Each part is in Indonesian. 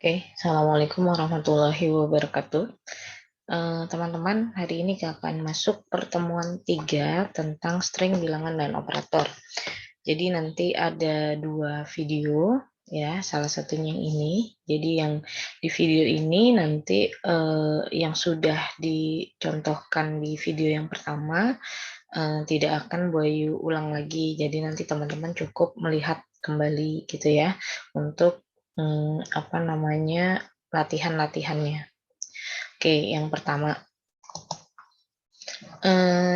Oke, Assalamualaikum warahmatullahi wabarakatuh. Teman-teman, hari ini akan masuk pertemuan 3 tentang string, bilangan, dan operator. Jadi nanti ada 2 video, ya, salah satunya yang ini. Jadi yang di video ini nanti yang sudah dicontohkan di video yang pertama tidak akan Buayu ulang lagi. Jadi nanti teman-teman cukup melihat kembali gitu ya untuk latihan-latihannya. Oke, yang pertama,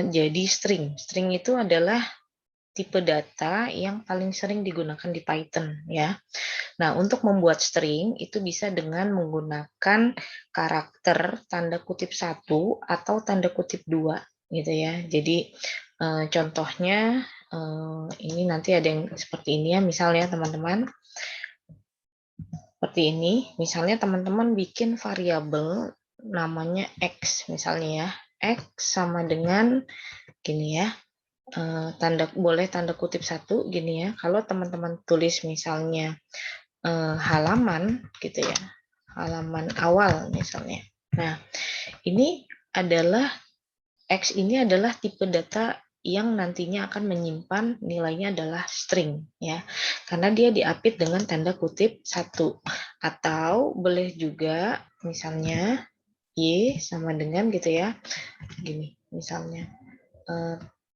jadi string itu adalah tipe data yang paling sering digunakan di Python ya. Nah, untuk membuat string itu bisa dengan menggunakan karakter tanda kutip 1 atau tanda kutip 2 gitu ya. Jadi contohnya ini nanti ada yang seperti ini ya, misalnya teman-teman seperti ini, misalnya teman-teman bikin variabel namanya X misalnya ya, X sama dengan gini ya, boleh tanda kutip 1 gini ya, kalau teman-teman tulis misalnya halaman gitu ya, halaman awal misalnya. Nah, ini adalah X ini adalah tipe data yang nantinya akan menyimpan nilainya adalah string ya. Karena dia diapit dengan tanda kutip 1. Atau boleh juga misalnya Y sama dengan gitu ya. Gini, misalnya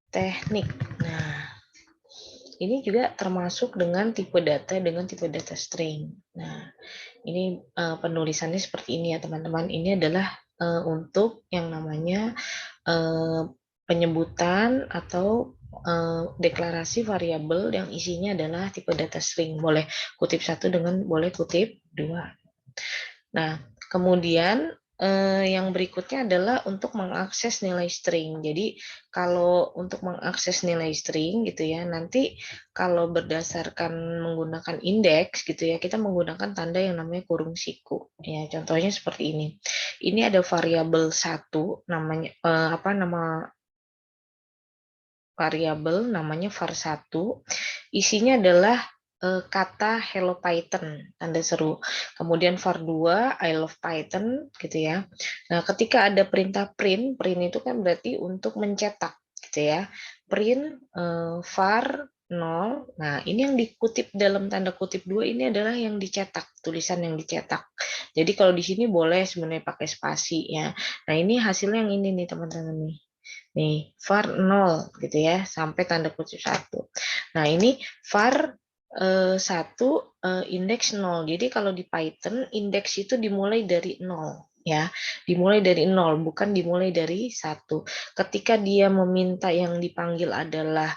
teknik. Nah, ini juga termasuk dengan tipe data string. Nah, ini penulisannya seperti ini ya teman-teman. Ini adalah untuk yang namanya penyebutan atau deklarasi variabel yang isinya adalah tipe data string. Boleh kutip 1 dengan boleh kutip 2. Nah, kemudian yang berikutnya adalah untuk mengakses nilai string. Jadi kalau untuk mengakses nilai string gitu ya, nanti kalau berdasarkan menggunakan indeks gitu ya, kita menggunakan tanda yang namanya kurung siku. Ya, contohnya seperti ini. Ini ada variabel 1 namanya nama variabel namanya var1. Isinya adalah kata hello Python, tanda seru. Kemudian var2, I love Python, gitu ya. Nah, ketika ada perintah print itu kan berarti untuk mencetak, gitu ya. Print var 0. Nah, ini yang dikutip dalam tanda kutip 2 ini adalah yang dicetak, tulisan yang dicetak. Jadi kalau di sini boleh sebenarnya pakai spasi ya. Nah, ini hasilnya yang ini nih teman-teman nih. Nih, var 0 gitu ya, sampai tanda kutip 1. Nah, ini var 1 indeks 0. Jadi kalau di Python indeks itu dimulai dari 0 ya. Dimulai dari 0, bukan dimulai dari 1. Ketika dia meminta yang dipanggil adalah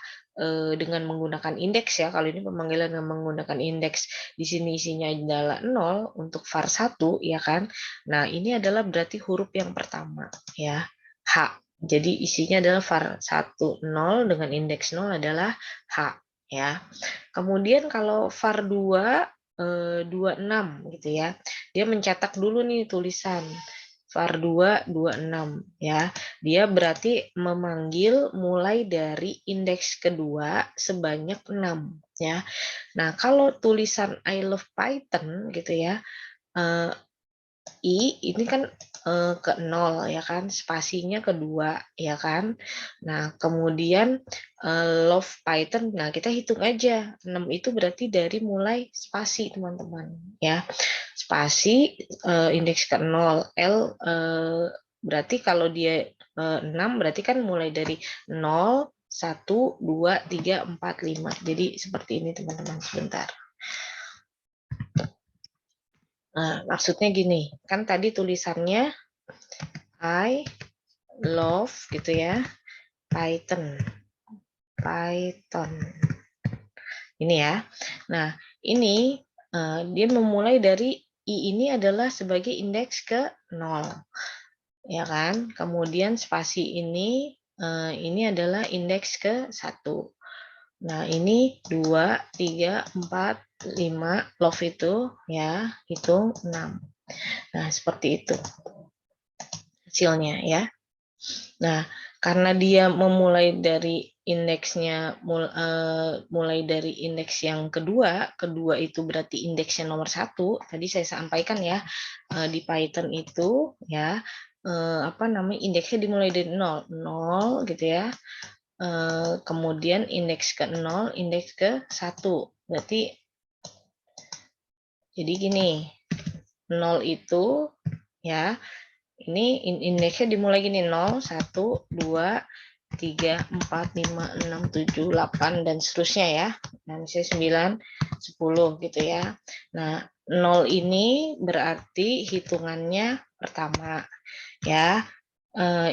dengan menggunakan indeks ya. Kalau ini pemanggilan dengan menggunakan indeks, di sini isinya adalah 0 untuk var 1 ya kan. Nah, ini adalah berarti huruf yang pertama ya. H. Jadi isinya adalah var 1 0 dengan indeks 0 adalah H ya. Kemudian kalau var 2 26 gitu ya. Dia mencetak dulu nih tulisan var 2 26 ya. Dia berarti memanggil mulai dari indeks kedua sebanyak 6 ya. Nah, kalau tulisan I love Python gitu ya. I ini kan ke 0 ya kan, spasinya kedua ya kan. Nah, kemudian love Python, nah kita hitung aja 6 itu berarti dari mulai spasi teman-teman ya. Spasi indeks ke 0 L berarti kalau dia 6 berarti kan mulai dari 0 1 2 3 4 5. Jadi seperti ini teman-teman, sebentar. Nah, maksudnya gini, kan tadi tulisannya I love gitu ya, Python. Ini ya. Nah, ini dia memulai dari I ini adalah sebagai indeks ke 0. Ya kan? Kemudian spasi ini adalah indeks ke 1. Nah, ini 2, 3, 4, 5, love itu ya, hitung 6. Nah, seperti itu hasilnya ya. Nah, karena dia memulai dari indeksnya mulai dari indeks yang kedua itu berarti indeksnya nomor 1. Tadi saya sampaikan ya di Python itu ya apa namanya indeksnya dimulai dari 0 gitu ya. Kemudian indeks ke 0, indeks ke 1. Berarti jadi gini, 0 itu ya, ini indeksnya dimulai gini 0, 1, 2, 3, 4, 5, 6, 7, 8 dan seterusnya ya. Nah, misalnya 9, 10 gitu ya. Nah, 0 ini berarti hitungannya pertama ya.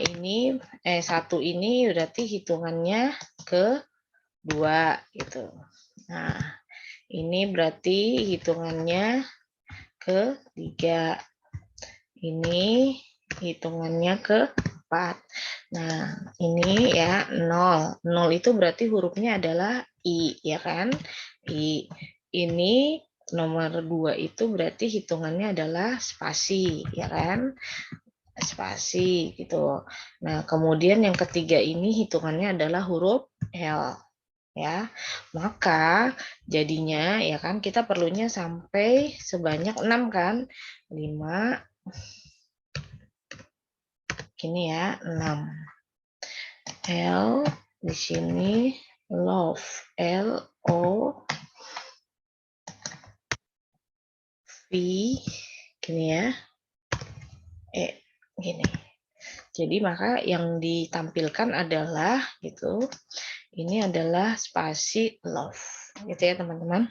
Ini 1 ini berarti hitungannya kedua gitu. Nah, ini berarti hitungannya ketiga. Ini hitungannya keempat. Nah, ini ya 0. 0 itu berarti hurufnya adalah I, ya kan? I. Ini nomor 2 itu berarti hitungannya adalah spasi, ya kan? Spasi gitu. Nah, kemudian yang ketiga ini hitungannya adalah huruf L. Ya, maka jadinya ya kan kita perlunya sampai sebanyak 6 kan, 5 gini ya, 6 L di sini love L O V gini ya, gini. Jadi maka yang ditampilkan adalah gitu, ini adalah spasi love gitu ya teman-teman.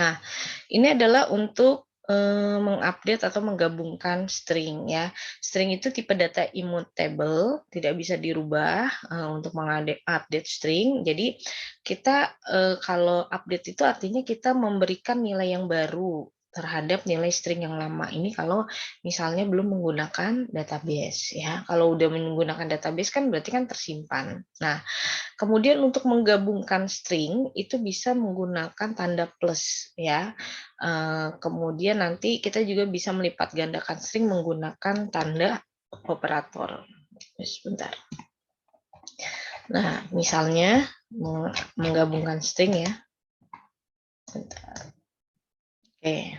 Nah, ini adalah untuk mengupdate atau menggabungkan string ya. String itu tipe data immutable, tidak bisa dirubah untuk mengupdate string. Jadi kita kalau update itu artinya kita memberikan nilai yang baru terhadap nilai string yang lama ini kalau misalnya belum menggunakan database ya. Kalau udah menggunakan database kan berarti kan tersimpan. Nah, kemudian untuk menggabungkan string itu bisa menggunakan tanda plus ya. Kemudian nanti kita juga bisa melipat gandakan string menggunakan tanda operator. Sebentar. Nah, misalnya menggabungkan string ya. Sebentar. Oke.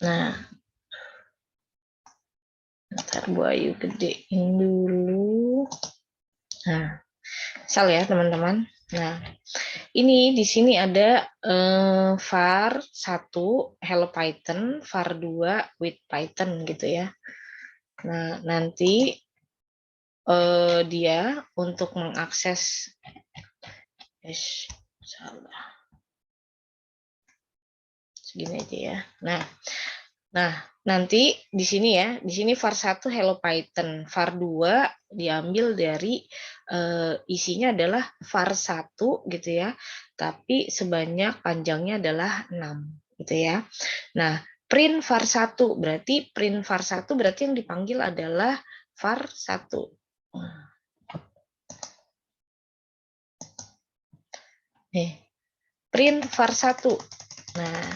Nah, ntar Bu Ayu gedein dulu. Nah, misal ya teman-teman. Nah, ini di sini ada var 1 Hello Python, var 2 with Python gitu ya. Nah, nanti dia untuk mengakses salah. Segini aja ya. Nah, nanti di sini ya, di sini var 1 Hello Python, var 2 diambil dari isinya adalah var 1 gitu ya, tapi sebanyak panjangnya adalah 6 gitu ya. Nah, print var 1 berarti yang dipanggil adalah var 1. Nih, print var 1. Nah,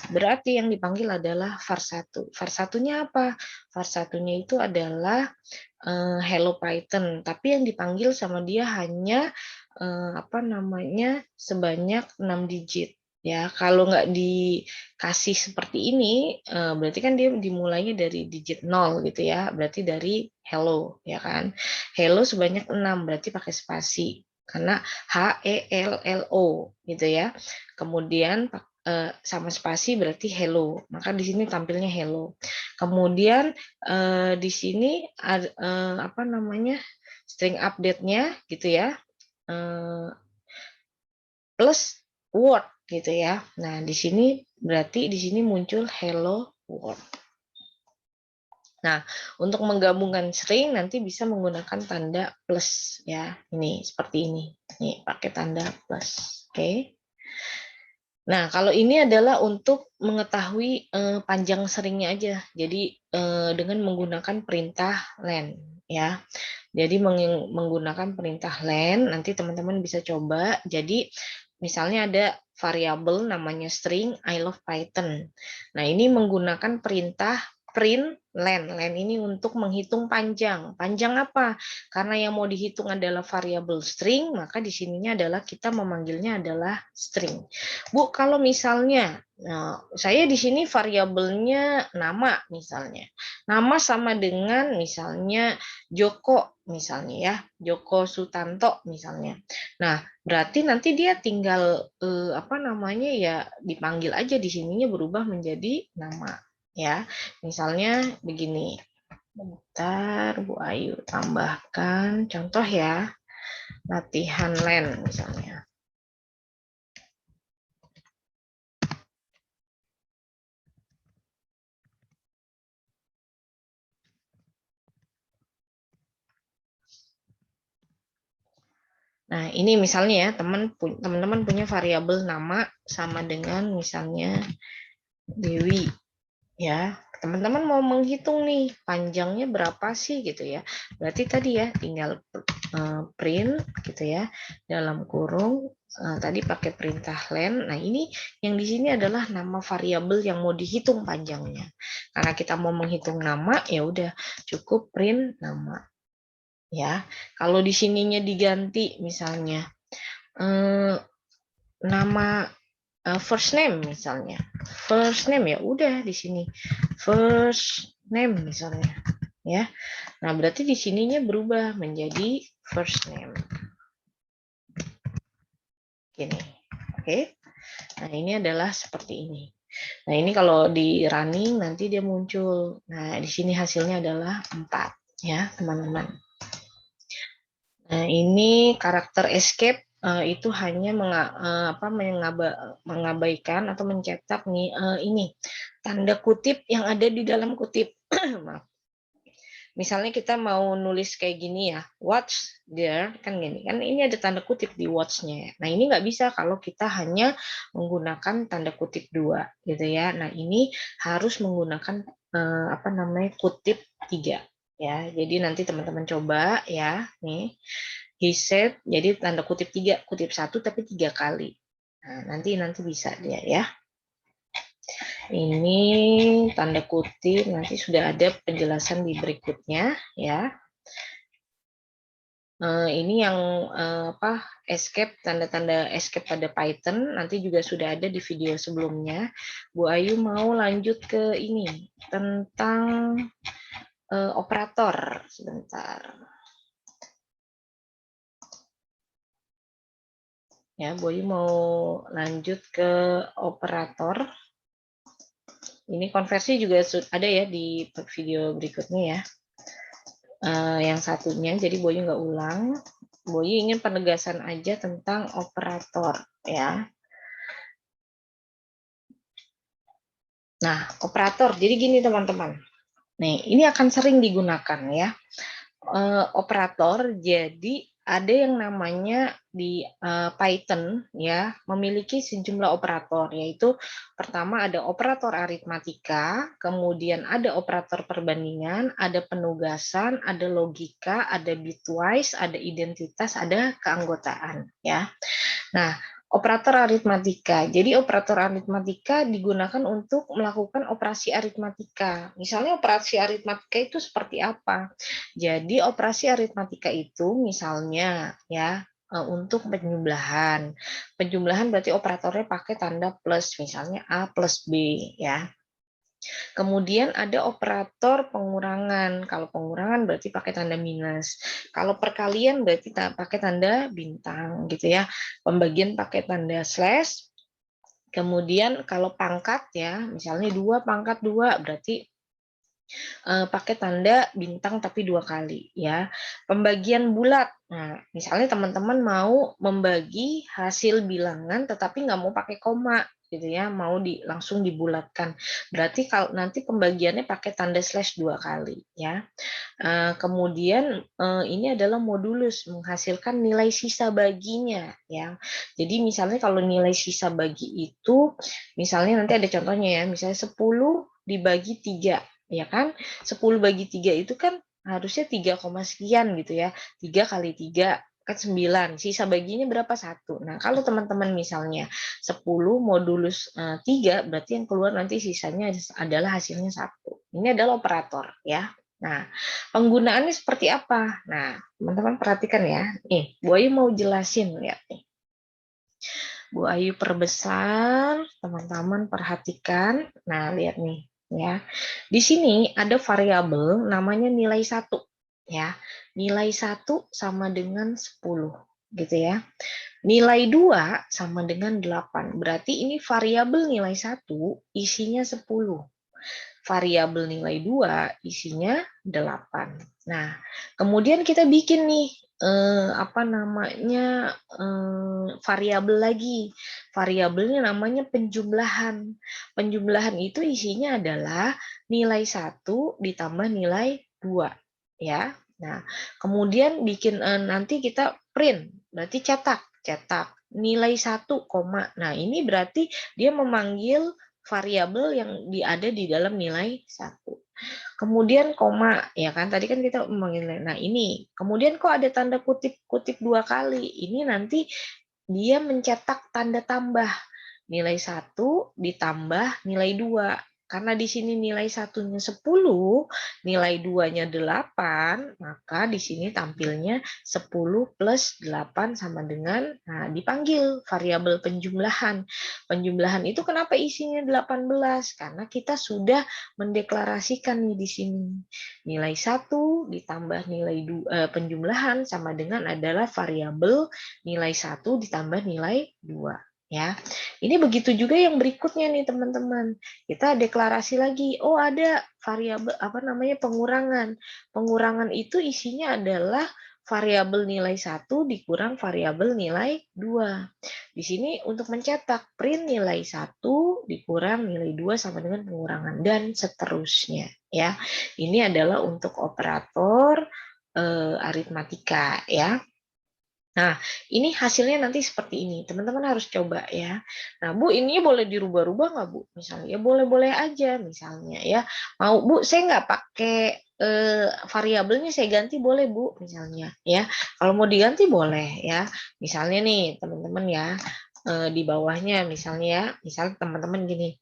berarti yang dipanggil adalah var 1. Var 1-nya apa? Var 1-nya itu adalah Hello Python, tapi yang dipanggil sama dia hanya sebanyak 6 digit. Ya, kalau nggak dikasih seperti ini, berarti kan dia dimulainya dari digit 0 gitu ya, berarti dari hello, ya kan. Hello sebanyak 6, berarti pakai spasi, karena HELLO gitu ya. Kemudian sama spasi berarti hello, maka di sini tampilnya hello. Kemudian di sini ada string update-nya gitu ya, plus word gitu ya. Nah, di sini berarti di sini muncul hello world. Nah, untuk menggabungkan string nanti bisa menggunakan tanda plus ya. Ini seperti ini. Nih, pakai tanda plus. Oke. Nah, kalau ini adalah untuk mengetahui panjang stringnya aja. Jadi dengan menggunakan perintah len ya. Jadi menggunakan perintah len nanti teman-teman bisa coba. Jadi misalnya ada variabel namanya string I love Python. Nah, ini menggunakan perintah print len. Len ini untuk menghitung panjang. Panjang apa? Karena yang mau dihitung adalah variabel string, maka di sininya adalah kita memanggilnya adalah string. Bu, kalau misalnya saya di sini variabelnya nama misalnya. Nama sama dengan misalnya Joko misalnya ya, Joko Sutanto misalnya. Nah, berarti nanti dia tinggal apa namanya ya dipanggil aja di sininya berubah menjadi nama ya. Misalnya begini. Bentar, Bu Ayu tambahkan contoh ya. Latihan len misalnya. Nah, ini misalnya ya, teman-teman punya variabel nama sama dengan misalnya Dewi ya. Teman-teman mau menghitung nih panjangnya berapa sih gitu ya. Berarti tadi ya tinggal print gitu ya dalam kurung tadi pakai perintah len. Nah, ini yang di sini adalah nama variabel yang mau dihitung panjangnya. Karena kita mau menghitung nama ya udah cukup print nama. Ya. Kalau di sininya diganti misalnya nama first name misalnya. First name ya udah di sini. First name misalnya, ya. Nah, berarti di sininya berubah menjadi first name. Gini. Oke. Nah, ini adalah seperti ini. Nah, ini kalau di running nanti dia muncul. Nah, di sini hasilnya adalah 4 ya, teman-teman. Nah, ini karakter escape itu hanya mengabaikan atau mencetak nih ini tanda kutip yang ada di dalam kutip. Maaf. Misalnya kita mau nulis kayak gini ya, watch there, kan gini, kan ini ada tanda kutip di watch-nya. Nah, ini nggak bisa kalau kita hanya menggunakan tanda kutip 2, gitu ya. Nah, ini harus menggunakan apa namanya kutip 3 ya. Jadi nanti teman-teman coba ya, nih. He said, jadi tanda kutip 3, kutip 1 tapi 3 kali. Nah, nanti bisa dia ya. Ini tanda kutip, nanti sudah ada penjelasan di berikutnya ya. Ini yang escape, tanda-tanda escape pada Python, nanti juga sudah ada di video sebelumnya. Bu Ayu mau lanjut ke ini, tentang operator. Sebentar. Ya, Bu Ayu mau lanjut ke operator. Ini konversi juga ada ya di video berikutnya ya. Yang satunya, jadi Boyu nggak ulang. Boyu ingin penegasan aja tentang operator ya. Nah, operator, jadi gini teman-teman. Nih, ini akan sering digunakan ya. Operator, jadi ada yang namanya di Python ya memiliki sejumlah operator, yaitu pertama ada operator aritmatika, kemudian ada operator perbandingan, ada penugasan, ada logika, ada bitwise, ada identitas, ada keanggotaan ya. Nah, operator aritmatika. Jadi operator aritmatika digunakan untuk melakukan operasi aritmatika. Misalnya operasi aritmatika itu seperti apa? Jadi operasi aritmatika itu misalnya ya untuk penjumlahan. Penjumlahan berarti operatornya pakai tanda plus, misalnya A plus B ya. Kemudian ada operator pengurangan. Kalau pengurangan berarti pakai tanda minus. Kalau perkalian berarti pakai tanda bintang gitu ya. Pembagian pakai tanda slash. Kemudian kalau pangkat ya, misalnya 2 pangkat 2 berarti pakai tanda bintang tapi 2 kali ya. Pembagian bulat. Nah, misalnya teman-teman mau membagi hasil bilangan tetapi nggak mau pakai koma gitu ya, mau langsung dibulatkan. Berarti kalau nanti pembagiannya pakai tanda slash 2 kali ya. Kemudian ini adalah modulus, menghasilkan nilai sisa baginya ya. Jadi misalnya kalau nilai sisa bagi itu misalnya nanti ada contohnya ya, misalnya 10 dibagi 3 ya kan, 10 bagi 3 itu kan harusnya 3, sekian gitu ya, 3 kali 3 kan 9, sisa baginya berapa? 1. Nah, kalau teman-teman misalnya 10 modulus 3, berarti yang keluar nanti sisanya adalah hasilnya 1. Ini adalah operator ya. Nah, penggunaannya seperti apa? Nah, teman-teman perhatikan ya. Nih, Bu Ayu mau jelasin, lihat nih. Bu Ayu perbesar, teman-teman perhatikan. Nah, lihat nih ya. Di sini ada variabel namanya nilai 1 ya. Nilai 1 sama dengan 10 gitu ya. Nilai 2 sama dengan 8. Berarti ini variabel nilai 1 isinya 10. Variabel nilai 2 isinya 8. Nah, kemudian kita bikin nih variabel lagi. Variabelnya namanya penjumlahan. Penjumlahan itu isinya adalah nilai 1 ditambah nilai 2 ya. Nah, kemudian bikin nanti kita print, berarti cetak nilai 1, Nah, ini berarti dia memanggil variabel yang ada di dalam nilai 1. Kemudian koma, ya kan? Tadi kan kita memanggil. Nah, ini. Kemudian kok ada tanda kutip 2 kali? Ini nanti dia mencetak tanda tambah. Nilai 1 ditambah nilai 2. Karena di sini nilai 1-nya 10, nilai 2-nya 8, maka di sini tampilnya 10 plus 8 sama dengan, nah, dipanggil variabel penjumlahan. Penjumlahan itu kenapa isinya 18? Karena kita sudah mendeklarasikan nih di sini. Nilai 1 ditambah nilai penjumlahan sama dengan adalah variabel nilai 1 ditambah nilai 2. Ya, ini begitu juga yang berikutnya nih teman-teman. Kita deklarasi lagi. Oh, ada variabel pengurangan. Pengurangan itu isinya adalah variabel nilai 1 dikurang variabel nilai 2. Di sini untuk mencetak print nilai 1 dikurang nilai 2 sama dengan pengurangan dan seterusnya ya. Ini adalah untuk operator aritmatika ya. Nah, ini hasilnya nanti seperti ini. Teman-teman harus coba ya. Nah, Bu, ini boleh dirubah-rubah nggak, Bu? Misalnya, ya boleh-boleh aja misalnya ya. Mau, Bu, saya nggak pakai variabelnya, saya ganti boleh, Bu, misalnya ya. Kalau mau diganti boleh ya. Misalnya nih, teman-teman ya, di bawahnya misalnya ya, misalnya teman-teman gini,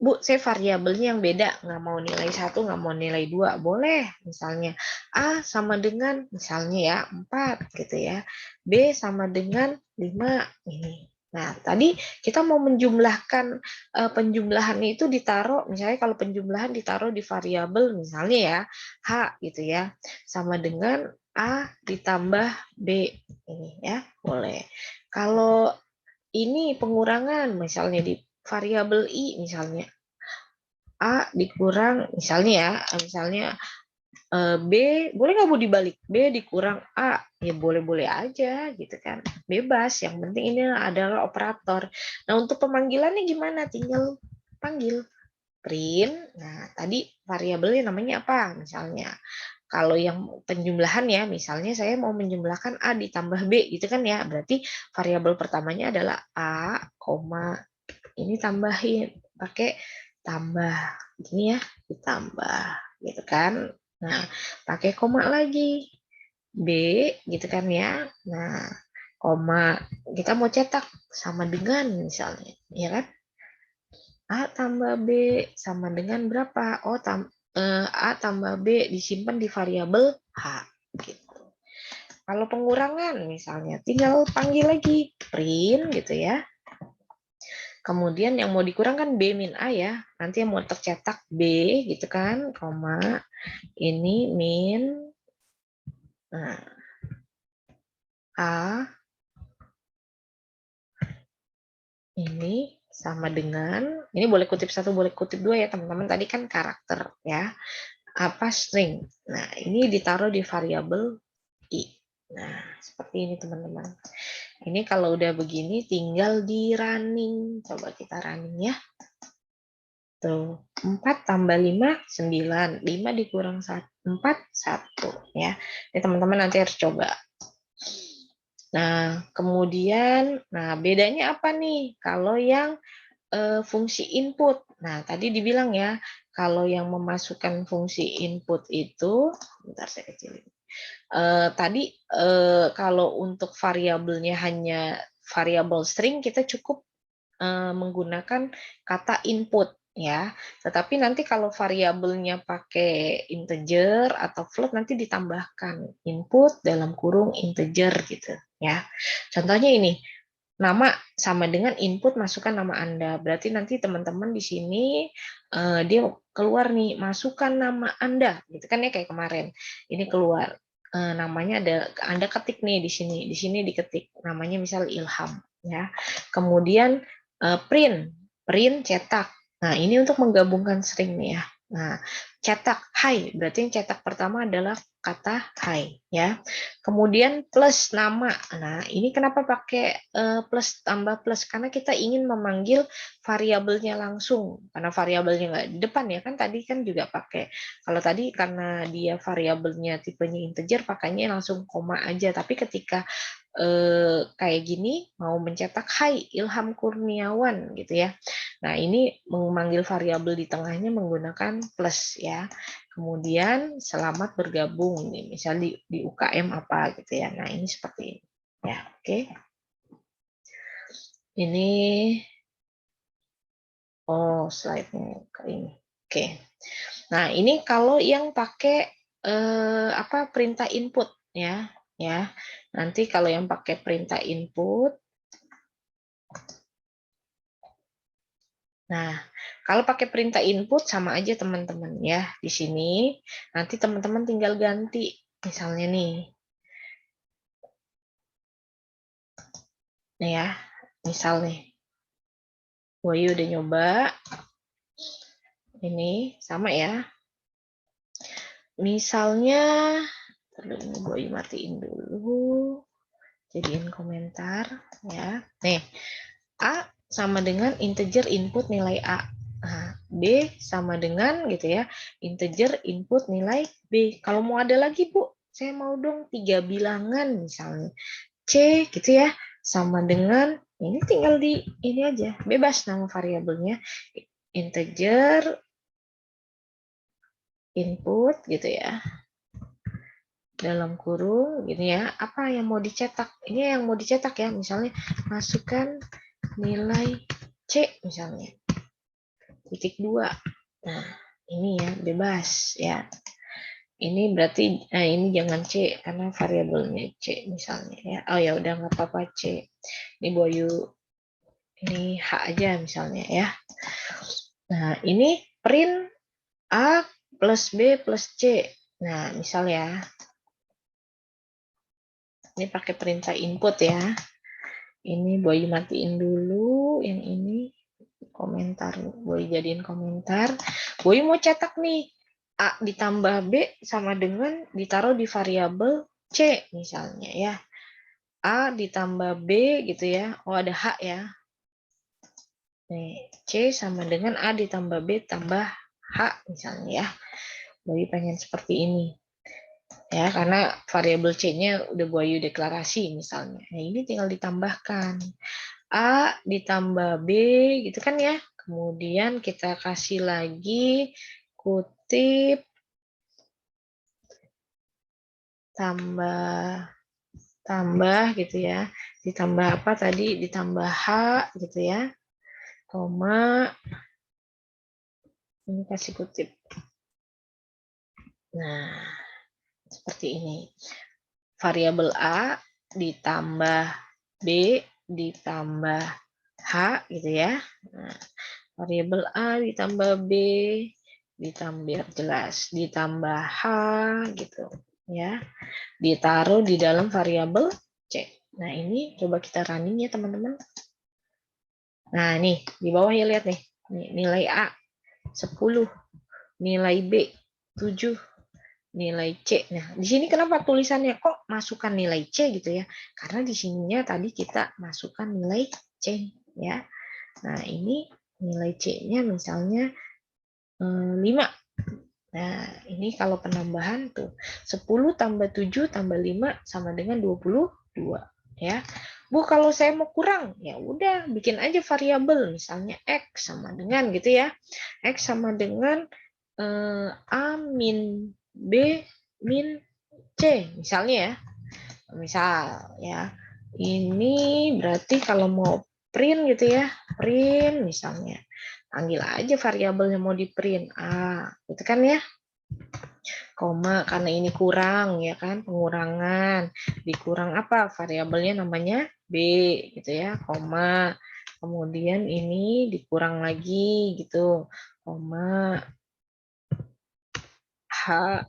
Bu, saya variabelnya yang beda, nggak mau nilai 1, nggak mau nilai 2, boleh. Misalnya, A sama dengan, misalnya ya, 4, gitu ya. B sama dengan 5, ini. Nah, tadi kita mau menjumlahkan, penjumlahan itu ditaruh, misalnya kalau penjumlahan ditaruh di variabel, misalnya ya, H, gitu ya, sama dengan A ditambah B, ini ya, boleh. Kalau ini pengurangan, misalnya di variabel I, misalnya, A dikurang misalnya B, boleh nggak Bu dibalik? B dikurang A, ya boleh-boleh aja gitu kan, bebas. Yang penting ini adalah operator. Nah, untuk pemanggilannya gimana? Tinggal panggil print. Nah, tadi variabelnya namanya apa? Misalnya kalau yang penjumlahan ya, misalnya saya mau menjumlahkan A ditambah B gitu kan ya, berarti variabel pertamanya adalah A, ini tambahin pakai tambah gini ya, ditambah gitu kan. Nah, pakai koma lagi B gitu kan ya. Nah, koma kita mau cetak sama dengan misalnya, ya kan? A tambah B sama dengan berapa? Oh, A tambah B disimpan di variabel H gitu. Kalau pengurangan misalnya tinggal panggil lagi print gitu ya. Kemudian yang mau dikurang kan B min A ya. Nanti yang mau tercetak B gitu kan, koma, ini min A, ini sama dengan, ini boleh kutip 1, boleh kutip 2 ya teman-teman. Tadi kan karakter ya, apa string. Nah, ini ditaruh di variabel I. Nah, seperti ini teman-teman. Ini kalau udah begini tinggal di running. Coba kita running ya. Tuh, 4 tambah 5, 9. 5 dikurang 4, 1. Ya. Ini teman-teman nanti harus coba. Nah, kemudian, nah bedanya apa nih? Kalau yang fungsi input. Nah, tadi dibilang ya, kalau yang memasukkan fungsi input itu, bentar saya kecilin. Tadi kalau untuk variabelnya hanya variabel string, kita cukup menggunakan kata input ya. Tetapi nanti kalau variabelnya pakai integer atau float, nanti ditambahkan input dalam kurung integer gitu ya. Contohnya ini, nama sama dengan input masukkan nama Anda. Berarti nanti teman-teman di sini dia keluar nih, masukkan nama Anda gitu kan ya, kayak kemarin. Ini keluar namanya, ada Anda ketik nih di sini. Di sini diketik namanya misal Ilham ya. Kemudian print cetak. Nah, ini untuk menggabungkan string nih ya. Nah, cetak hai, berarti yang cetak pertama adalah kata hai ya. Kemudian plus nama. Nah, ini kenapa pakai plus tambah plus? Karena kita ingin memanggil variabelnya langsung. Karena variabelnya nggak di depan ya, kan tadi kan juga pakai. Kalau tadi karena dia variabelnya tipenya integer, pakainya langsung koma aja. Tapi ketika kayak gini mau mencetak hai Ilham Kurniawan gitu ya. Nah, ini memanggil variabel di tengahnya menggunakan plus ya. Kemudian selamat bergabung nih, misal di UKM apa gitu ya. Nah, ini seperti ini. Ya, oke. Ini slide-nya ke ini. Oke. Nah, ini kalau yang pakai perintah input ya. Ya. Nanti kalau yang pakai perintah input, nah, kalau pakai perintah input sama aja teman-teman ya. Di sini nanti teman-teman tinggal ganti. Misalnya nih. Nih ya, misal nih. Boyu udah nyoba. Ini sama ya. Misalnya, ini Boyu matiin dulu. Jadiin komentar ya. Nih, A sama dengan integer input nilai A. Nah, B sama dengan gitu ya, integer input nilai B. Kalau mau ada lagi, Bu, saya mau dong 3 bilangan misalnya. C gitu ya, sama dengan ini tinggal di ini aja, bebas nama variabelnya. Integer input gitu ya. Dalam kurung gini ya, apa yang mau dicetak? Ini yang mau dicetak ya, misalnya masukkan nilai C misalnya. Titik 2. Nah, ini ya bebas ya. Ini berarti ini jangan C karena variabelnya C misalnya ya. Oh ya udah nggak apa-apa C. Ini Boyu ini H aja misalnya ya. Nah, ini print A plus B plus C. Nah, misal ya. Ini pakai perintah input ya. Ini Boyu matiin dulu yang ini komentar, Boyu jadiin komentar. Boyu mau cetak nih, A ditambah B sama dengan ditaruh di variabel C misalnya ya. A ditambah B gitu ya. Oh, ada H ya. Nih, C sama dengan A ditambah B tambah H misalnya ya. Boyu pengen seperti ini. Ya, karena variabel C-nya udah Boyu deklarasi misalnya. Nah, ini tinggal ditambahkan. A ditambah B gitu kan ya. Kemudian kita kasih lagi kutip tambah gitu ya. Ditambah apa tadi? Ditambah H gitu ya. Koma. Ini kasih kutip. Nah, seperti ini. Variabel A ditambah B ditambah H gitu ya. Nah, variabel A ditambah B ditambah jelas ditambah H gitu ya. Ditaruh di dalam variabel C. Nah, ini coba kita running ya teman-teman. Nah, nih di bawah ya lihat nih. Nilai A 10, nilai B 7, nilai C. Nah, di sini kenapa tulisannya kok masukkan nilai C gitu ya? Karena di sininya tadi kita masukkan nilai C ya. Nah, ini nilai C-nya misalnya 5. Nah, ini kalau penambahan tuh 10 tambah 7 tambah 5 sama dengan 22 ya. Bu, kalau saya mau kurang, ya udah bikin aja variabel misalnya X sama dengan gitu ya. X sama dengan A min B min C C, misalnya ya. Misal ya. Ini berarti kalau mau print gitu ya, print misalnya. Panggil aja variabel yang mau di print A, gitu kan ya. Koma karena ini kurang ya kan, pengurangan. Dikurang apa? Variabelnya namanya B gitu ya, koma. Kemudian ini dikurang lagi gitu, koma. H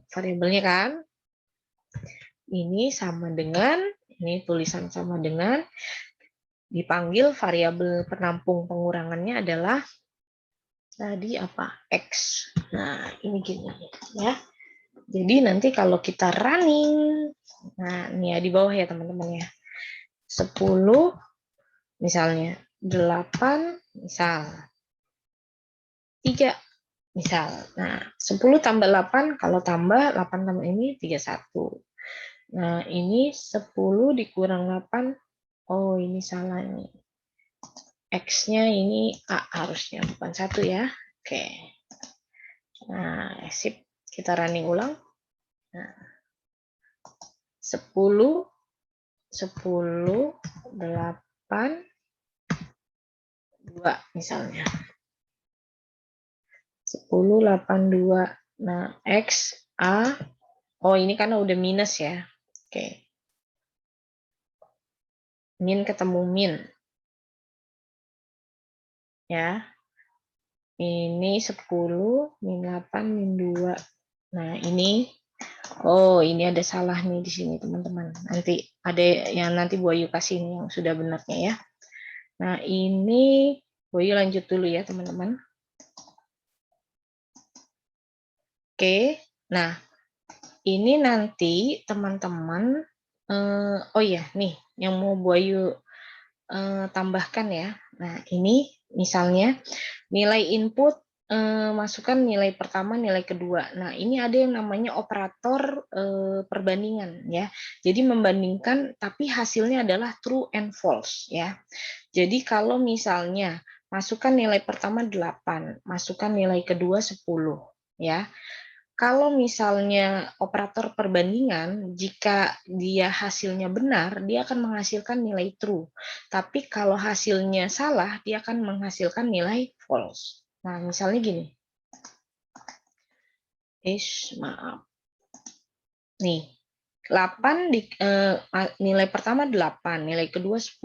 variabelnya kan. Ini sama dengan, ini tulisan sama dengan, dipanggil variabel penampung pengurangannya adalah tadi apa? X. Nah, ini gini ya. Jadi nanti kalau kita running, nah ini ya di bawah ya teman-teman ya. 10 misalnya, 8 misal, 3 misal. Nah, 10 tambah 8, kalau tambah 8 tambah ini 31. Nah, ini 10 dikurang 8, oh ini salah nih. X-nya ini A harusnya, bukan 1 ya. Oke. Nah, sip. Kita running ulang. Nah, 10, 10, 8, 2 misalnya. 10, 8, 2. Nah, X, A. Oh, ini karena udah minus ya. Oke. Min ketemu min. Ya. Ini 10, min 8, min 2. Nah, ini oh, ini ada salah nih di sini, teman-teman. Nanti ada yang nanti Bu Ayu kasih nih yang sudah benarnya ya. Nah, ini Bu Ayu lanjut dulu ya, teman-teman. Oke. Nah, ini nanti teman-teman oh ya, nih yang mau Bu Ayu tambahkan ya. Nah, ini misalnya nilai input masukkan nilai pertama, nilai kedua. Nah, ini ada yang namanya operator perbandingan ya. Jadi membandingkan tapi hasilnya adalah true and false ya. Jadi kalau misalnya masukkan nilai pertama 8, masukkan nilai kedua 10 ya. Kalau misalnya operator perbandingan, jika dia hasilnya benar, dia akan menghasilkan nilai true. Tapi kalau hasilnya salah, dia akan menghasilkan nilai false. Nah, misalnya gini. Maaf. Nih, 8 nilai pertama 8, nilai kedua 10.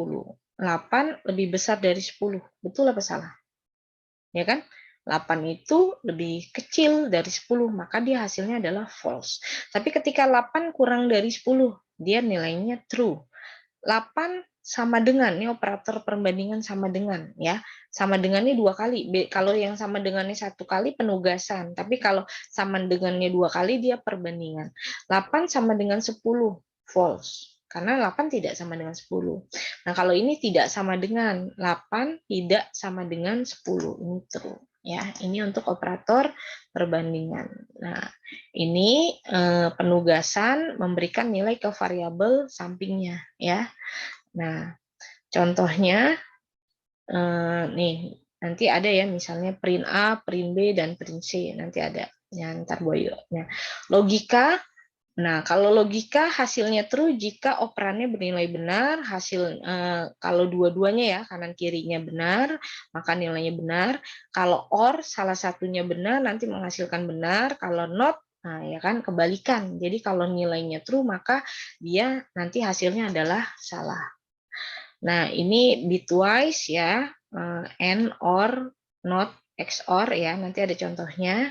8 lebih besar dari 10. Betul apa salah? Ya kan? 8 itu lebih kecil dari 10, maka dia hasilnya adalah false. Tapi ketika 8 kurang dari 10, dia nilainya true. 8 sama dengan, ini operator perbandingan sama dengan ya. Sama dengannya 2 kali. Kalau yang sama dengannya 1 kali penugasan, tapi kalau sama dengannya 2 kali dia perbandingan. 8 sama dengan 10, false. Karena 8 tidak sama dengan 10. Nah, kalau ini tidak sama dengan 8 tidak sama dengan 10, ini true. Ya, ini untuk operator perbandingan. Nah, ini penugasan memberikan nilai ke variabel sampingnya ya. Nah, contohnya nih nanti ada ya misalnya print A, print B dan print C nanti ada. Ya, ntar Boyo. Nah, logika. Nah, kalau logika hasilnya true jika operannya bernilai benar, hasil kalau dua-duanya ya kanan kirinya benar, maka nilainya benar. Kalau or salah satunya benar nanti menghasilkan benar, kalau not nah ya kan kebalikan. Jadi kalau nilainya true maka dia nanti hasilnya adalah salah. Nah, ini bitwise ya, and or not XOR ya, nanti ada contohnya.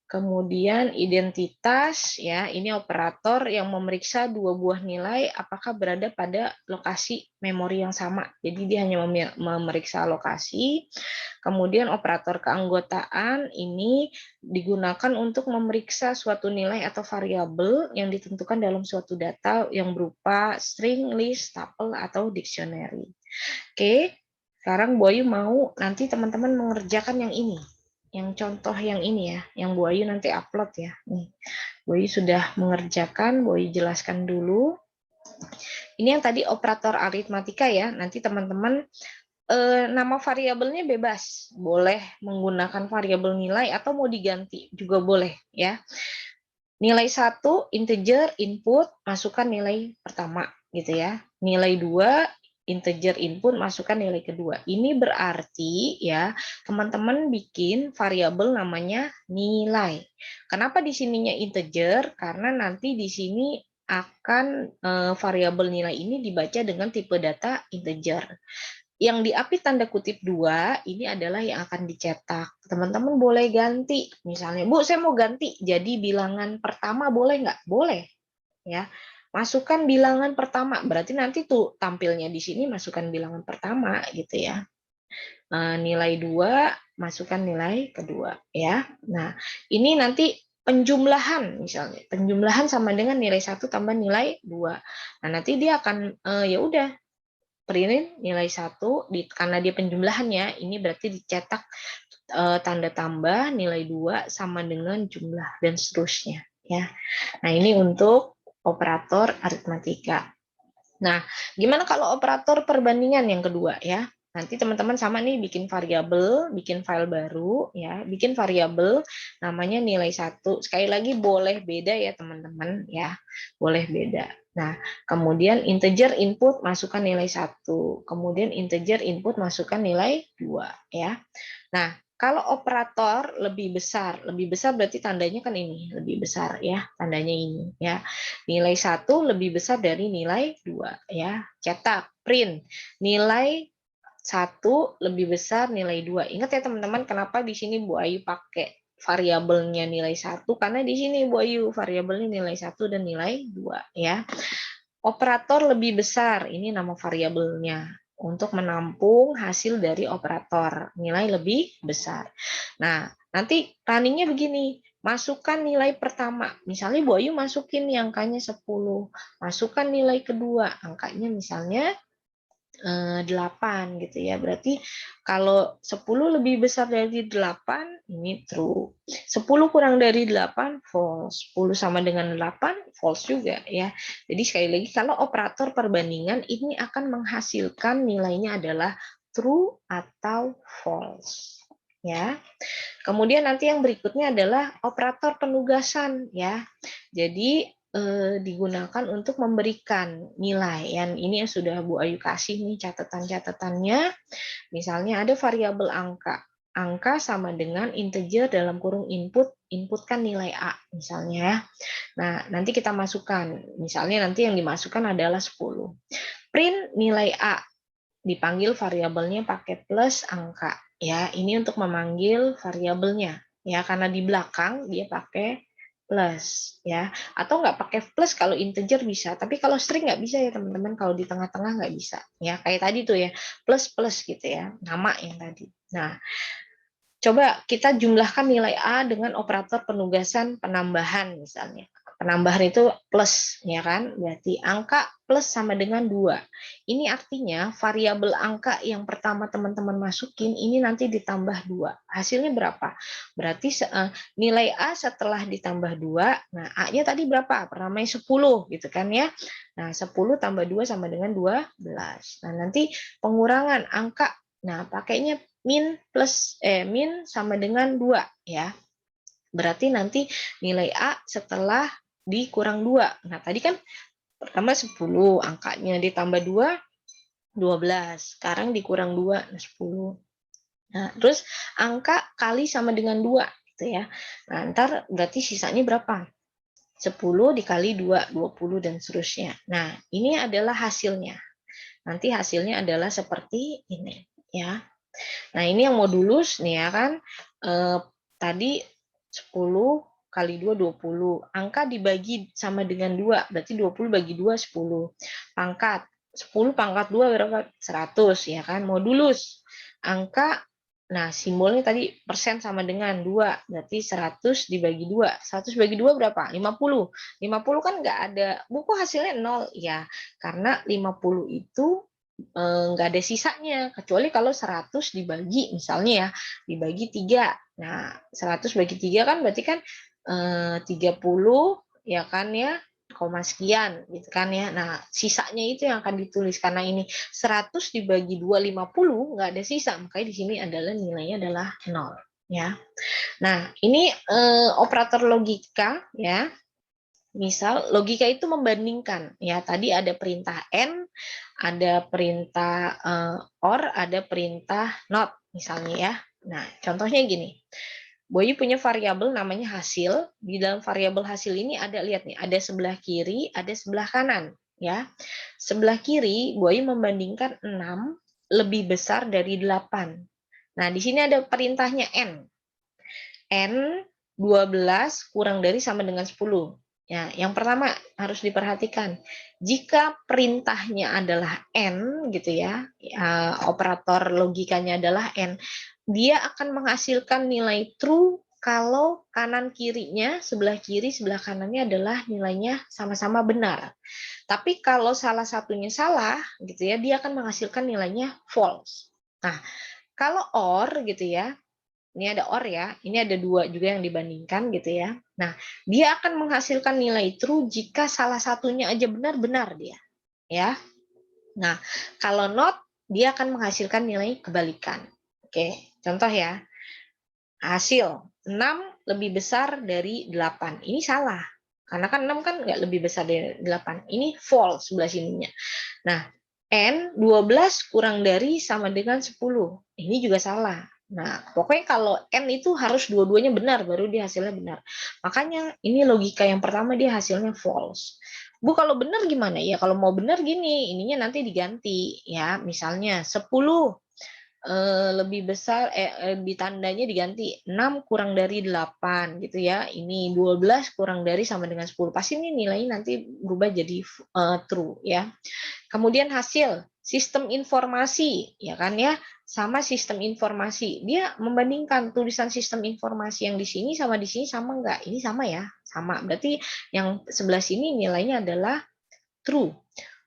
Kemudian identitas ya, ini operator yang memeriksa dua buah nilai apakah berada pada lokasi memori yang sama. Jadi dia hanya memeriksa lokasi. Kemudian operator keanggotaan ini digunakan untuk memeriksa suatu nilai atau variabel yang ditentukan dalam suatu data yang berupa string, list, tuple atau dictionary. Oke, sekarang Boyu mau nanti teman-teman mengerjakan yang ini. Yang contoh yang ini ya, yang Bu Ayu nanti upload ya. Nih, Bu Ayu sudah mengerjakan, Bu Ayu jelaskan dulu. Ini yang tadi operator aritmatika ya, nanti teman-teman nama variabelnya bebas. Boleh menggunakan variabel nilai atau mau diganti juga boleh ya. Nilai 1 integer input, masukkan nilai pertama gitu ya. Nilai 2 integer input, masukkan nilai kedua. Ini berarti ya, teman-teman bikin variabel namanya nilai. Kenapa di sininya integer? Karena nanti di sini akan variabel nilai ini dibaca dengan tipe data integer. Yang diapit tanda kutip 2 ini adalah yang akan dicetak. Teman-teman boleh ganti. Misalnya, Bu, saya mau ganti jadi bilangan pertama, boleh nggak? Boleh. Ya. Masukkan bilangan pertama. Berarti nanti tuh tampilnya di sini masukkan bilangan pertama gitu ya. Nilai 2, masukkan nilai kedua. Ya. Nah, ini nanti penjumlahan misalnya. Penjumlahan sama dengan nilai 1 tambah nilai 2. Nah, nanti dia akan, ya udah, print nilai 1 karena dia penjumlahannya, ini berarti dicetak tanda tambah nilai 2 sama dengan jumlah dan seterusnya ya. Nah, ini untuk operator aritmatika. Nah, gimana kalau operator perbandingan yang kedua ya? Nanti teman-teman sama nih bikin variabel, bikin file baru ya, bikin variabel namanya nilai 1. Sekali lagi boleh beda ya teman-teman ya. Boleh beda. Nah, kemudian integer input masukkan nilai 1. Kemudian integer input masukkan nilai 2 ya. Nah, kalau operator lebih besar berarti tandanya kan ini, lebih besar ya, tandanya ini ya. Nilai 1 lebih besar dari nilai 2 ya. Cetak, print. Nilai 1 lebih besar nilai 2. Ingat ya teman-teman, kenapa di sini Bu Ayu pakai variabelnya nilai 1? Karena di sini Bu Ayu variabelnya nilai 1 dan nilai 2 ya. Operator lebih besar, ini nama variabelnya, untuk menampung hasil dari operator, nilai lebih besar. Nah, nanti runningnya begini, masukkan nilai pertama, misalnya Bu Ayu masukin yang angkanya 10, masukkan nilai kedua, angkanya misalnya 8 gitu ya. Berarti kalau 10 lebih besar dari 8, ini true. 10 kurang dari 8, false. 10 sama dengan 8, false juga ya. Jadi sekali lagi, kalau operator perbandingan ini akan menghasilkan nilainya adalah true atau false. Ya. Kemudian nanti yang berikutnya adalah operator penugasan ya. Jadi digunakan untuk memberikan nilai. Yang ini yang sudah Bu Ayu kasih nih catatan-catatannya. Misalnya ada variabel angka. Angka sama dengan integer dalam kurung input, inputkan nilai A misalnya ya. Nah, nanti kita masukkan. Misalnya nanti yang dimasukkan adalah 10. Print nilai A, dipanggil variabelnya pakai plus angka ya. Ini untuk memanggil variabelnya ya, karena di belakang dia pakai plus ya, atau nggak pakai plus kalau integer bisa, tapi kalau string nggak bisa ya teman-teman, kalau di tengah-tengah nggak bisa ya, kayak tadi tuh ya, plus plus gitu ya, nama yang tadi. Nah, coba kita jumlahkan nilai A dengan operator penugasan penambahan misalnya. Penambahan itu plus, ya kan? Berarti angka plus sama dengan 2. Ini artinya variabel angka yang pertama teman-teman masukin, ini nanti ditambah 2. Hasilnya berapa? Berarti nilai A setelah ditambah 2, nah A-nya tadi berapa? Namanya 10 gitu kan ya. Nah, 10 tambah 2 sama dengan 12. Nah, nanti pengurangan angka, nah pakainya min sama dengan 2 ya. Berarti nanti nilai A setelah dikurang 2. Nah, tadi kan pertama 10, angkanya ditambah 2, 12. Sekarang dikurang 2, 10. Nah, terus angka kali sama dengan 2 gitu ya. Nah, ntar berarti sisanya berapa? 10 dikali 2, 20 dan seterusnya. Nah, ini adalah hasilnya. Nanti hasilnya adalah seperti ini ya. Nah, ini yang modulus nih ya kan. Tadi 10 kali 2, 20. Angka dibagi sama dengan 2, berarti 20 bagi 2, 10. Pangkat, 10 pangkat 2 berapa? 100 ya kan. Modulus, angka, nah simbolnya tadi persen sama dengan 2, berarti 100 dibagi 2. 100 bagi 2 berapa? 50. 50 kan nggak ada, buku hasilnya 0 ya. Karena 50 itu nggak ada sisanya, kecuali kalau 100 dibagi misalnya ya, dibagi 3. Nah, 100 bagi 3 kan berarti kan 30 ya kan ya, koma sekian gitu kan ya. Nah, sisanya itu yang akan ditulis, karena ini 100 dibagi 2, 50, nggak ada sisa, makanya di sini adalah nilainya adalah 0 ya. Nah, ini operator logika ya. Misal logika itu membandingkan, ya tadi ada perintah and, ada perintah or, ada perintah not misalnya ya. Nah, contohnya gini. Boy punya variabel namanya hasil. Di dalam variabel hasil ini ada, lihat nih, ada sebelah kiri, ada sebelah kanan, ya. Sebelah kiri Boy membandingkan 6 lebih besar dari 8. Nah, di sini ada perintahnya n. N 12 kurang dari sama dengan 10. Ya, yang pertama harus diperhatikan, jika perintahnya adalah N gitu ya, operator logikanya adalah N, dia akan menghasilkan nilai true kalau kanan kirinya, sebelah kiri, sebelah kanannya adalah nilainya sama-sama benar. Tapi kalau salah satunya salah gitu ya, dia akan menghasilkan nilainya false. Nah, kalau or gitu ya, ini ada or ya, ini ada 2 juga yang dibandingkan gitu ya. Nah, dia akan menghasilkan nilai true jika salah satunya aja benar-benar dia, ya. Nah, kalau not, dia akan menghasilkan nilai kebalikan. Oke, contoh ya. Hasil 6 lebih besar dari 8. Ini salah. Karena kan 6 kan nggak lebih besar dari 8. Ini false sebelah sininya. Nah, N 12 kurang dari sama dengan 10. Ini juga salah. Nah, pokoknya kalau N itu harus dua-duanya benar, baru dia hasilnya benar. Makanya ini logika yang pertama dia hasilnya false. Bu, kalau benar gimana? Ya kalau mau benar gini, ininya nanti diganti. Ya, misalnya 10 lebih besar, ditandanya diganti 6 kurang dari 8 gitu ya. Ini 12 kurang dari sama dengan 10. Pasti ini nilainya nanti berubah jadi true ya. Kemudian hasil sistem informasi ya kan ya, sama sistem informasi. Dia membandingkan tulisan sistem informasi yang di sini sama di sini sama enggak? Ini sama ya, sama. Berarti yang sebelah sini nilainya adalah true.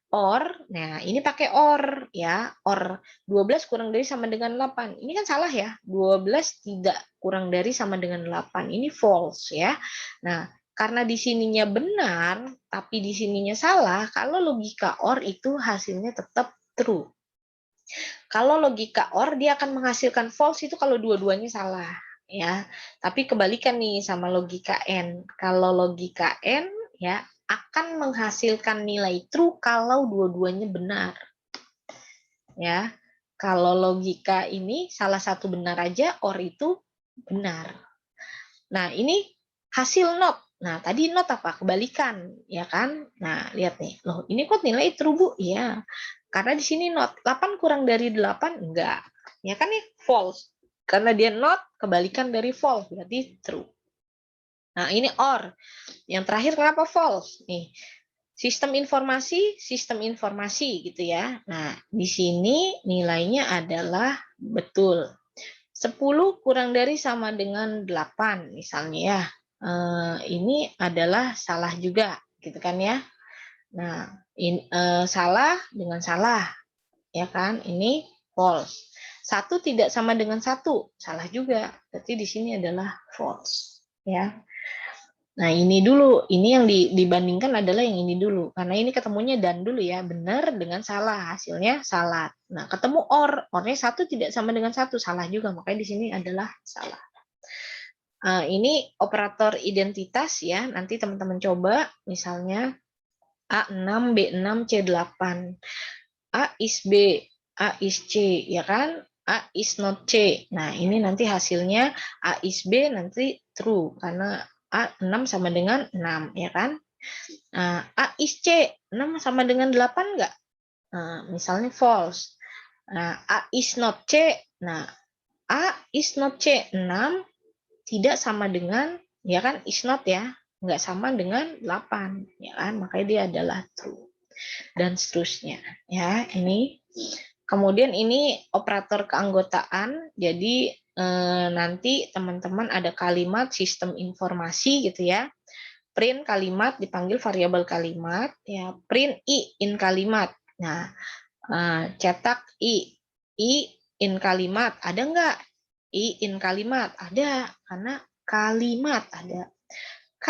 Or, nah ini pakai or ya, or 12 kurang dari sama dengan 8. Ini kan salah ya, 12 tidak kurang dari sama dengan 8. Ini false ya. Nah, karena di sininya benar, tapi di sininya salah, kalau logika or itu hasilnya tetap true. Kalau logika or, dia akan menghasilkan false itu kalau dua-duanya salah. Ya, tapi kebalikan nih sama logika n. Kalau logika n ya akan menghasilkan nilai true kalau dua-duanya benar. Ya, kalau logika ini salah satu benar aja, or itu benar. Nah, ini hasil not. Nah, tadi not apa? Kebalikan, ya kan? Nah, lihat nih. Loh, ini kok nilai true, Bu? Iya. Karena di sini not. 8 kurang dari 8? Enggak. Ya kan nih, false. Karena dia not, kebalikan dari false. Berarti true. Nah, ini or. Yang terakhir kenapa false? Nih, sistem informasi gitu ya. Nah, di sini nilainya adalah betul. 10 kurang dari sama dengan 8 misalnya ya. Ini adalah salah juga gitu kan ya. Nah, salah dengan salah ya kan. Ini false. 1 tidak sama dengan 1, salah juga. Berarti di sini adalah false ya. Nah, ini dulu, ini yang dibandingkan adalah yang ini dulu, karena ini ketemunya dan dulu ya, benar dengan salah, hasilnya salah. Nah, ketemu or-nya 1 tidak sama dengan 1, salah juga, makanya di sini adalah salah. Ini operator identitas ya, nanti teman-teman coba, misalnya A6, B6, C8. A is B, A is C, ya kan? A is not C. Nah, ini nanti hasilnya A is B nanti true, karena A6 sama dengan 6, ya kan? Nah, A is C, 6 sama dengan 8 enggak? Nah, misalnya false. Nah, A is not C. Nah, A is not C, 6 tidak sama dengan, ya kan, is not ya, enggak sama dengan 8, ya kan? Makanya dia adalah true. Dan seterusnya, ya, ini. Kemudian ini operator keanggotaan, jadi nanti teman-teman ada kalimat sistem informasi gitu ya. Print kalimat dipanggil variabel kalimat, ya. Print i in kalimat. Nah, cetak i in kalimat. Ada enggak i in kalimat? Ada, karena kalimat ada. K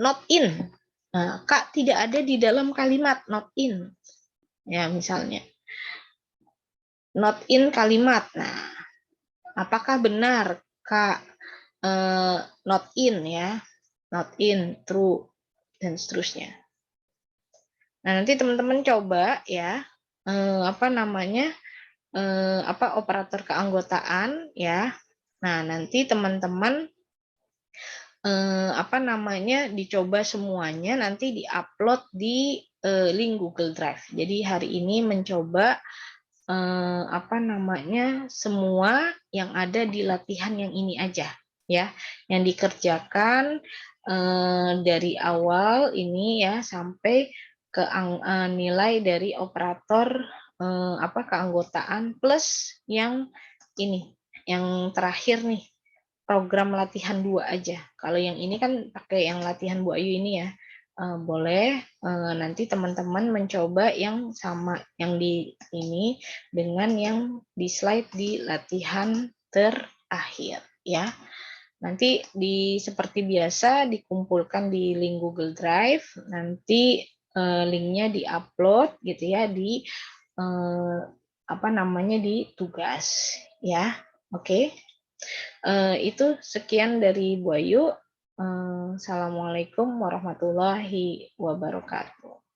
not in. Nah, K tidak ada di dalam kalimat not in. Ya, misalnya not in kalimat. Nah, apakah benar Kak not in ya? Not in, true. dan seterusnya. Nah, nanti teman-teman coba ya, operator keanggotaan ya. Nah, nanti teman-teman dicoba semuanya, nanti diupload di link Google Drive. Jadi hari ini mencoba semua yang ada di latihan yang ini aja ya, yang dikerjakan dari awal ini ya sampai ke nilai dari operator keanggotaan plus yang ini, yang terakhir nih, program latihan 2 aja. Kalau yang ini kan pakai yang latihan Bu Ayu ini ya. Boleh nanti teman-teman mencoba yang sama yang di ini dengan yang di slide di latihan terakhir ya. Nanti seperti biasa dikumpulkan di link Google Drive, nanti linknya diupload gitu ya di di tugas ya. Oke. Itu sekian dari Bu Ayu. Assalamualaikum warahmatullahi wabarakatuh.